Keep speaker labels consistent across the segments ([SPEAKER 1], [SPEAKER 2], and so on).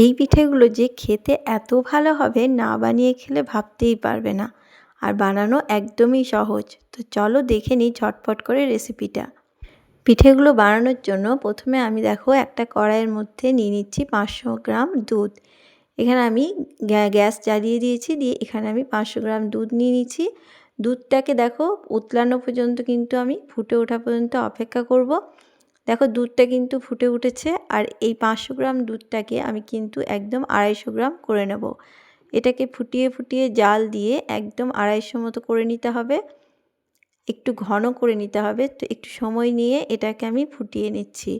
[SPEAKER 1] এই পিঠেগুলো যে খেতে এত ভালো হবে না বানিয়ে খেলে ভাবতেই পারবে না। আর বানানো একদমই সহজ। তো চলো দেখে নিই ঝটপট করে রেসিপিটা। পিঠেগুলো বানানোর জন্য প্রথমে আমি দেখো একটা কড়াইয়ের মধ্যে নিয়ে নিচ্ছি 500 গ্রাম দুধ। এখানে আমি গ্যাস জ্বালিয়ে দিয়েছি, দিয়ে এখানে আমি 500 গ্রাম দুধ নিয়ে নিচ্ছি। দুধটাকে দেখো উতলানো পর্যন্ত কিন্তু আমি ফুটে ওঠা পর্যন্ত অপেক্ষা করব। দেখো দুধটা কিন্তু ফুটে উঠেছে, আর এই 500 গ্রাম দুধটাকে আমি কিন্তু একদম 250 গ্রাম করে নেব। এটাকে ফুটিয়ে ফুটিয়ে জাল দিয়ে একদম 250 মতো করে নিতে হবে, একটু ঘন করে নিতে হবে। তো একটু সময় নিয়ে এটাকে আমি ফুটিয়ে নিচ্ছি।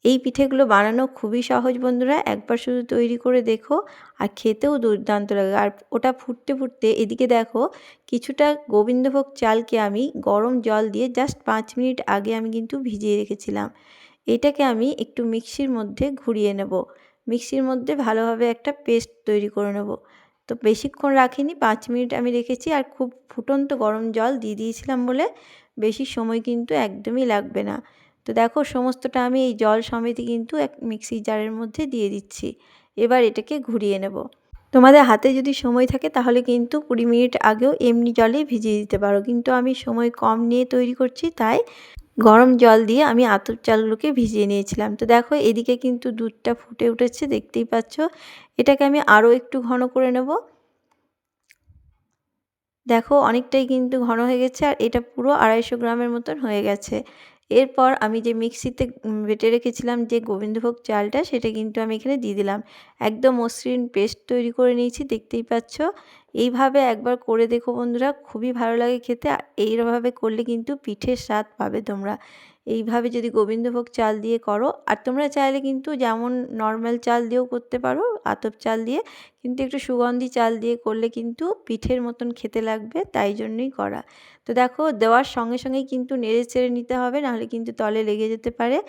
[SPEAKER 1] এই পিঠেগুলো বানানো খুবই সহজ বন্ধুরা, একবার শুধু তৈরি করে দেখো, আর খেতেও দুর্দান্ত লাগে। আর ওটা ফুটতে ফুটতে এদিকে দেখো কিছুটা গোবিন্দভোগ চালকে আমি গরম জল দিয়ে জাস্ট 5 মিনিট আগে আমি কিন্তু ভিজিয়ে রেখেছিলাম। এটাকে আমি একটু মিক্সির মধ্যে ঘুরিয়ে নেব। মিক্সির মধ্যে ভালোভাবে একটা পেস্ট তৈরি করে নেব। তো বেশিক্ষণ রাখিনি, 5 মিনিট আমি রেখেছি, আর খুব ফুটন্ত গরম জল দিয়ে দিয়েছিলাম বলে বেশি সময় কিন্তু একদমই লাগবে না। তো দেখো সমস্তটা আমি এই জল সমেত কিন্তু এক মিক্সি জারের মধ্যে দিয়ে দিচ্ছি। এবার এটাকে ঘুরিয়ে নেব। তোমাদের হাতে যদি সময় থাকে তাহলে কিন্তু 20 মিনিট আগেও এমনি জলে ভিজিয়ে দিতে পারো, কিন্তু আমি সময় কম নিয়ে তৈরি করছি, তাই গরম জল দিয়ে আমি আতপ চালগুলোকে ভিজিয়ে নিয়েছিলাম। তো দেখো এদিকে কিন্তু দুধটা ফুটে উঠেছে, দেখতেই পাচ্ছ। এটাকে আমি আরও একটু ঘন করে নেব। দেখো অনেকটাই কিন্তু ঘন হয়ে গেছে, আর এটা পুরো 250 গ্রামের মতন হয়ে গেছে। এরপর আমি যে মিক্সিতে বেটে রেখেছিলাম যে গোবিন্দভোগ চালটা, সেটা কিন্তু আমি এখানে দিয়ে দিলাম। একদম মসৃণ পেস্ট তৈরি করে নিয়েছি, দেখতেই পাচ্ছ। এইভাবে একবার করে দেখো বন্ধুরা, খুবই ভালো লাগে খেতে। এইভাবে করলে কিন্তু পিঠের স্বাদ পাবে তোমরা। এইভাবে যদি গোবিন্দভোগ চাল দিয়ে করো, আর তোমরা চাইলে কিন্তু যেমন নর্মাল চাল দিয়েও করতে পারো, আতপ চাল দিয়ে, কিন্তু একটু সুগন্ধি চাল দিয়ে করলে কিন্তু পিঠের মতন খেতে লাগবে, তাই জন্যই করা। তো দেখো দেওয়ার সঙ্গে সঙ্গেই কিন্তু নেড়ে চেড়ে নিতে হবে, নাহলে কিন্তু তলে লেগে যেতে পারে।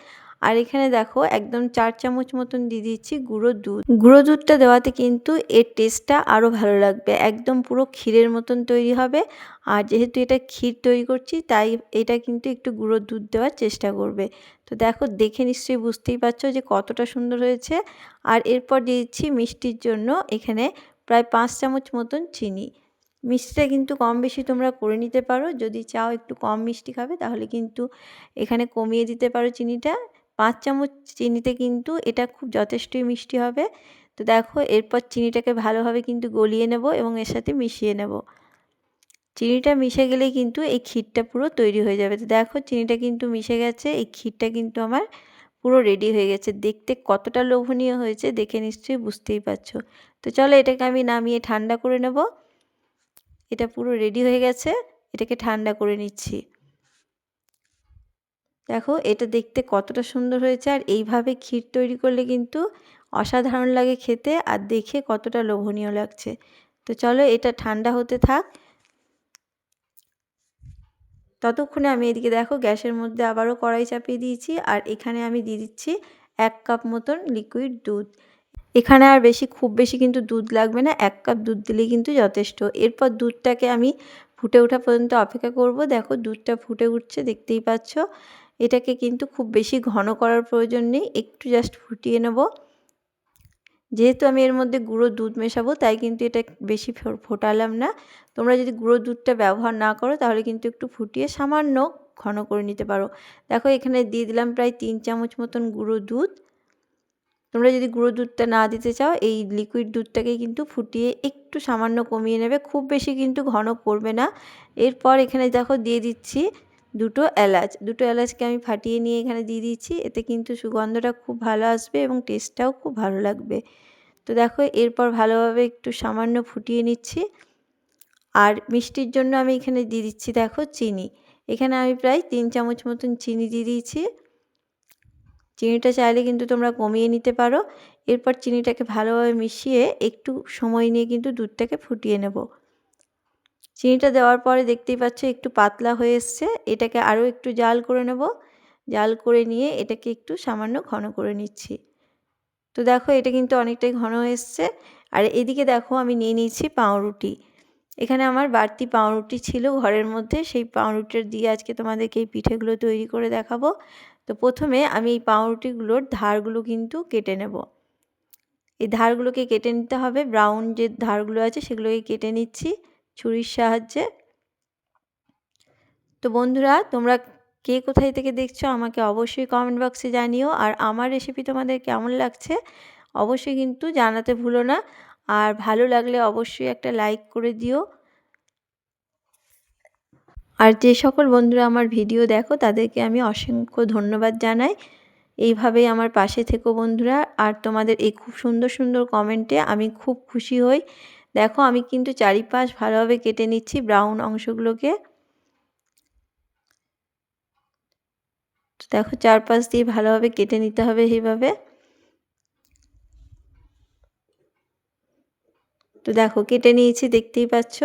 [SPEAKER 1] আর এখানে দেখো একদম 4 চামচ মতন দিয়ে দিচ্ছি গুঁড়ো দুধ। গুঁড়ো দুধটা দেওয়াতে কিন্তু এর টেস্টটা আরও ভালো লাগবে, একদম পুরো ক্ষীরের মতন তৈরি হবে। আর যেহেতু এটা ক্ষীর তৈরি করছি, তাই এটা কিন্তু একটু গুঁড়ো দুধ দেওয়ার চেষ্টা করবে। তো দেখো দেখে নিশ্চয়ই বুঝতেই পারছো যে কতটা সুন্দর হয়েছে। আর এরপর দিয়ে দিচ্ছি মিষ্টির জন্য এখানে প্রায় 5 চামচ মতন চিনি। মিষ্টিটা কিন্তু কম বেশি তোমরা করে নিতে পারো, যদি চাও একটু কম মিষ্টি খাবে তাহলে কিন্তু এখানে কমিয়ে দিতে পারো চিনিটা। 5 চামচ চিনিতে কিন্তু এটা খুব যথেষ্টই মিষ্টি হবে। তো দেখো এরপর চিনিটাকে ভালোভাবে কিন্তু গলিয়ে নেব এবং এর সাথে মিশিয়ে নেব। চিনিটা মিশে গেলেই কিন্তু এই ক্ষীরটা পুরো তৈরি হয়ে যাবে। তো দেখো চিনিটা কিন্তু মিশে গেছে, এই ক্ষীরটা কিন্তু আমার পুরো রেডি হয়ে গেছে। দেখতে কতটা লোভনীয় হয়েছে দেখে নিশ্চয়ই বুঝতেই পারছো। তো চলো এটাকে আমি নামিয়ে ঠান্ডা করে নেব। এটা পুরো রেডি হয়ে গেছে, এটাকে ঠান্ডা করে নিচ্ছি। দেখো এটা দেখতে কতটা সুন্দর হয়েছে, আর এইভাবে ক্ষীর তৈরি করলে কিন্তু অসাধারণ লাগে খেতে, আর দেখে কতটা লোভনীয় লাগছে। তো চলো এটা ঠান্ডা হতে থাক। ততক্ষণে আমি এদিকে দেখো গ্যাসের মধ্যে আবারও কড়াই চাপিয়ে দিয়েছি, আর এখানে আমি দিয়ে দিচ্ছি 1 কাপ মতন লিকুইড দুধ। এখানে আর খুব বেশি কিন্তু দুধ লাগবে না, 1 কাপ দুধ দিলেই কিন্তু যথেষ্ট। এরপর দুধটাকে আমি ফুটে ওঠা পর্যন্ত অপেক্ষা করব। দেখো দুধটা ফুটে উঠছে, দেখতেই পাচ্ছ। এটাকে কিন্তু খুব বেশি ঘন করার প্রয়োজন নেই, একটু জাস্ট ফুটিয়ে নেব। যেহেতু আমি এর মধ্যে গুঁড়ো দুধ মেশাবো, তাই কিন্তু এটা বেশি ফোটালাম না। তোমরা যদি গুঁড়ো দুধটা ব্যবহার না করো তাহলে কিন্তু একটু ফুটিয়ে সামান্য ঘন করে নিতে পারো। দেখো এখানে দিয়ে দিলাম প্রায় 3 চামচ মতন গুঁড়ো দুধ। তোমরা যদি গুঁড়ো দুধটা না দিতে চাও, এই লিকুইড দুধটাকে কিন্তু ফুটিয়ে একটু সামান্য কমিয়ে নেবে, খুব বেশি কিন্তু ঘন করবে না। এরপর এখানে দেখো দিয়ে দিচ্ছি 2টো এলাচ। 2টো এলাচকে আমি ফাটিয়ে নিয়ে এখানে দিয়ে দিচ্ছি, এতে কিন্তু সুগন্ধটা খুব ভালো আসবে এবং টেস্টটাও খুব ভালো লাগবে। তো দেখো এরপর ভালোভাবে একটু সামান্য ফুটিয়ে নিচ্ছি। আর মিষ্টির জন্য আমি এখানে দিয়ে দিচ্ছি দেখো চিনি। এখানে আমি প্রায় 3 চামচ মতন চিনি দিয়ে দিয়েছি। চিনিটা চাইলে কিন্তু তোমরা কমিয়ে নিতে পারো। এরপর চিনিটাকে ভালোভাবে মিশিয়ে একটু সময় নিয়ে কিন্তু দুধটাকে ফুটিয়ে নেব। চিনিটা দেওয়ার পরে দেখতেই পাচ্ছ একটু পাতলা হয়ে এসছে, এটাকে আরও একটু জাল করে নেব। জাল করে নিয়ে এটাকে একটু সামান্য ঘন করে নিচ্ছি। তো দেখো এটা কিন্তু অনেকটাই ঘন হয়ে এসছে। আর এদিকে দেখো আমি নিয়ে নিয়েছি পাউরুটি। এখানে আমার বাড়তি পাউরুটি ছিল ঘরের মধ্যে, সেই পাউরুটিটা দিয়ে আজকে তোমাদেরকে এই পিঠেগুলো তৈরি করে দেখাবো। তো প্রথমে আমি এই পাউরুটিগুলোর ধারগুলো কিন্তু কেটে নেব। এই ধারগুলোকে কেটে নিতে হবে, ব্রাউন যে ধারগুলো আছে সেগুলোকে কেটে নিচ্ছি ছুরির সাহায্যে। তো বন্ধুরা, তোমরা কে কোথায় থেকে দেখছো আমাকে অবশ্যই কমেন্ট বক্সে জানিও। আর আমার রেসিপি তোমাদের কেমন লাগছে অবশ্যই কিন্তু জানাতে ভুলো না। আর ভালো লাগলে অবশ্যই একটা লাইক করে দিও। আর যে সকল বন্ধুরা আমার ভিডিও দেখো তাদেরকে আমি অসংখ্য ধন্যবাদ জানাই। এইভাবেই আমার পাশে থেকো বন্ধুরা। আর তোমাদের এই খুব সুন্দর সুন্দর কমেন্টে আমি খুব খুশি হই। দেখো আমি কিন্তু চারিপাশ ভালোভাবে কেটে নিচ্ছি ব্রাউন অংশগুলোকে। দেখো চারপাশ দিয়ে ভালোভাবে কেটে নিতে হবে এইভাবে। তো দেখো কেটে নিয়েছি, দেখতেই পাচ্ছ।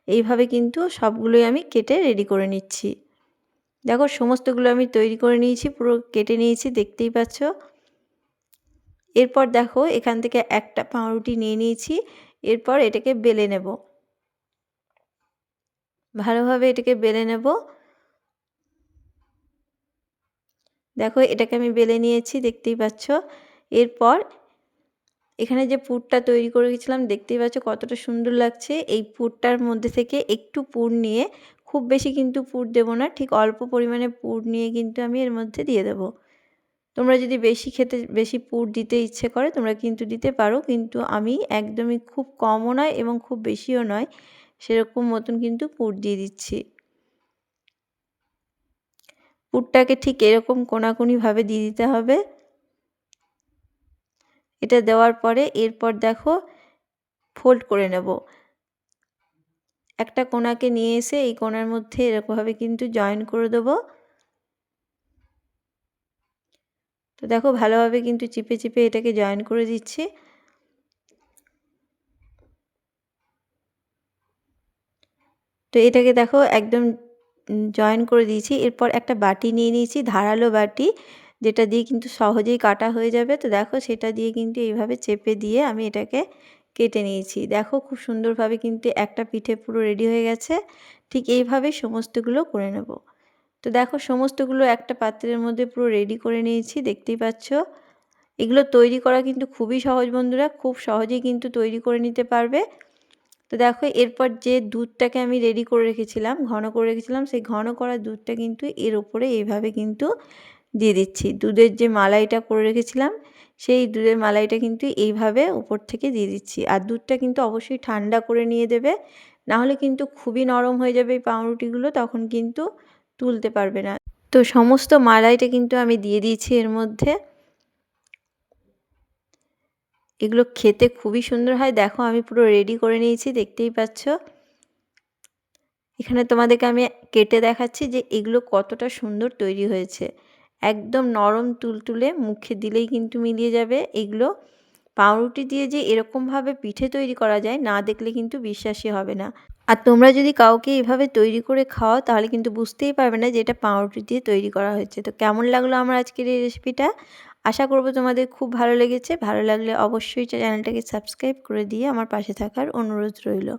[SPEAKER 1] এইভাবে কিন্তু সবগুলোই আমি কেটে রেডি করে নিচ্ছি। দেখো সমস্তগুলো আমি তৈরি করে নিয়েছি, পুরো কেটে নিয়েছি, দেখতেই পাচ্ছ। এরপর দেখো এখান থেকে একটা পাউরুটি নিয়ে নিয়েছি। এরপর এটাকে বেলে নেব, ভালোভাবে এটাকে বেলে নেব। দেখো এটাকে আমি বেলে নিয়েছি, দেখতেই পাচ্ছ। এরপর এখানে যে পুরটা তৈরি করে রেখেছিলাম দেখতেই পাচ্ছ কতটা সুন্দর লাগছে। এই পুরটার মধ্যে থেকে একটু পুর নিয়ে, খুব বেশি কিন্তু পুর দেব না, ঠিক অল্প পরিমাণে পুর নিয়ে কিন্তু আমি এর মধ্যে দিয়ে দেব। তোমরা যদি বেশি পুর দিতে ইচ্ছে করে তোমরা কিন্তু দিতে পারো, কিন্তু আমি একদমই খুব কমও নয় এবং খুব বেশিও নয়, সেরকম মতন কিন্তু পুর দিয়ে দিচ্ছি। পুরটাকে ঠিক এরকম কোনাকুনিভাবে দিয়ে দিতে হবে। এটা দেওয়ার পরে এরপর দেখো ফোল্ড করে নেব। একটা কোনাকে নিয়ে এসে এই কোনার মধ্যে এরকমভাবে কিন্তু জয়েন করে দেব। তো দেখো ভালোভাবে কিন্তু চিপে চিপে এটাকে জয়েন করে দিচ্ছি। তো এটাকে দেখো একদম জয়েন করে দিয়েছি। এরপর একটা বাটি নিয়ে নিয়েছি, ধারালো বাটি, যেটা দিয়ে কিন্তু সহজেই কাটা হয়ে যাবে। তো দেখো সেটা দিয়ে কিন্তু এইভাবে চেপে দিয়ে আমি এটাকে কেটে নিয়েছি। দেখো খুব সুন্দরভাবে কিন্তু একটা পিঠে পুরো রেডি হয়ে গেছে। ঠিক এইভাবেই সমস্তগুলো করে নেব। তো দেখো সমস্তগুলো একটা পাত্রের মধ্যে পুরো রেডি করে নিয়েছি, দেখতেই পাচ্ছ। এগুলো তৈরি করা কিন্তু খুবই সহজ বন্ধুরা, খুব সহজেই কিন্তু তৈরি করে নিতে পারবে। তো দেখো এরপর যে দুধটাকে আমি রেডি করে রেখেছিলাম, ঘন করে রেখেছিলাম, সেই ঘন করা দুধটা কিন্তু এর উপরে এইভাবে কিন্তু দিয়ে দিচ্ছি। দুধের যে মালাইটা করে রেখেছিলাম সেই দুধের মালাইটা কিন্তু এইভাবে উপর থেকে দিয়ে দিচ্ছি। আর দুধটা কিন্তু অবশ্যই ঠান্ডা করে নিয়ে দেবে, নাহলে কিন্তু খুবই নরম হয়ে যাবে এই পাউরুটিগুলো, তখন কিন্তু তুলতে পারবে না। তো সমস্ত মালাইটা কিন্তু আমি দিয়ে দিয়েছি এর মধ্যে। এগুলো খেতে খুবই সুন্দর হয়। দেখো আমি পুরো রেডি করে নিয়েছি, দেখতেই পাচ্ছ। এখানে তোমাদেরকে আমি কেটে দেখাচ্ছি যে এগুলো কতটা সুন্দর তৈরি হয়েছে। একদম নরম তুলতুলে, মুখে দিলেই কিন্তু মিলিয়ে যাবে। এগুলো পাউরুটি দিয়ে যে এরকমভাবে পিঠে তৈরি করা যায় না দেখলে কিন্তু বিশ্বাসই হবে না। আর তোমরা যদি কাউকে এভাবে তৈরি করে খাওয়াও তাহলে কিন্তু বুঝতেই পারবে না যে এটা পাউরুটি দিয়ে তৈরি করা হয়েছে। তো কেমন লাগলো আমার আজকের এই রেসিপিটা? আশা করব তোমাদের খুব ভালো লেগেছে। ভালো লাগলে অবশ্যই চ্যানেলটাকে সাবস্ক্রাইব করে দিয়ে আমার পাশে থাকার অনুরোধ রইল।